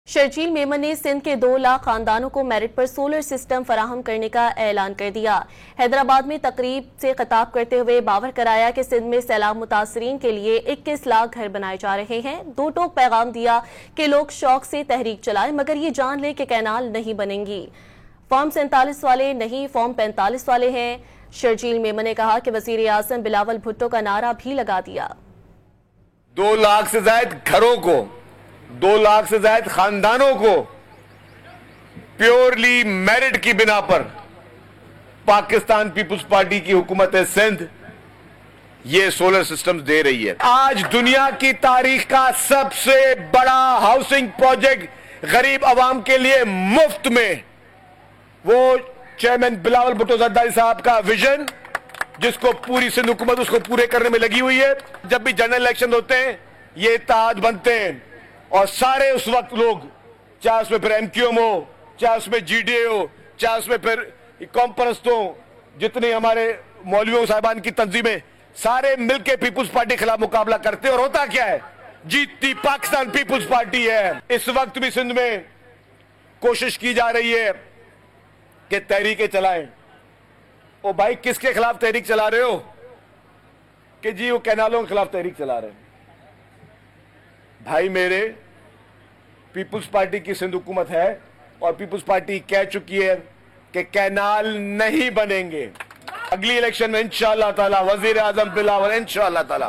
शर्जील मेमन ने सिंध के 2 लाख खानदानों को मेरिट पर सोलर सिस्टम फराहम करने का ऐलान कर दिया। हैदराबाद में तकरीब से खिताब करते हुए बावर कराया कि सिंध में सैलाब मुतासरीन के लिए 21 लाख घर बनाए जा रहे हैं। 2 टोक पैगाम दिया कि लोग शौक से तहरीक चलाएं, मगर ये जान लें कि कैनाल नहीं बनेंगी। फॉर्म 47 वाले नहीं, फॉर्म 45 वाले हैं। शर्जील मेमन ने कहा कि वजीर आजम बिलावल भुट्टो का नारा भी लगा दिया। 2 लाख से ज्यादा घरों को, 2 लाख से ज्यादा खानदानों को प्योरली मेरिट की बिना पर पाकिस्तान पीपुल्स पार्टी की हुकूमत सिंध ये सोलर सिस्टम्स दे रही है। आज दुनिया की तारीख का सबसे बड़ा हाउसिंग प्रोजेक्ट गरीब आवाम के लिए मुफ्त में, वो चेयरमैन बिलावल भुट्टो जरदारी साहब का विजन, जिसको पूरी सिंध हुकूमत उसको पूरे करने में लगी हुई है। जब भी जनरल इलेक्शन होते हैं ये इत्तेहाद बनते हैं और सारे उस वक्त लोग, चाहे उसमें फिर एमक्यूएम हो, चाहे उसमें जीडीए हो, चाहे उसमें फिर कॉम्परस्त हो, जितने हमारे मौलवियों साहिबान की तंजीमें, सारे मिलकर पीपुल्स पार्टी के खिलाफ मुकाबला करते हैं। और होता क्या है, जीतती पाकिस्तान पीपुल्स पार्टी है। इस वक्त भी सिंध में कोशिश की जा रही है कि तहरीकें चलाएं। ओ भाई, किसके खिलाफ तहरीक चला रहे हो? कि जी वो कैनालों के खिलाफ तहरीक चला रहे हैं। भाई मेरे, पीपुल्स पार्टी की सिंध हुकूमत है और पीपुल्स पार्टी कह चुकी है कि कैनाल नहीं बनेंगे। अगली इलेक्शन में इंशाअल्लाह ताला वजीर आजम बिलावल इंशाअल्लाह ताला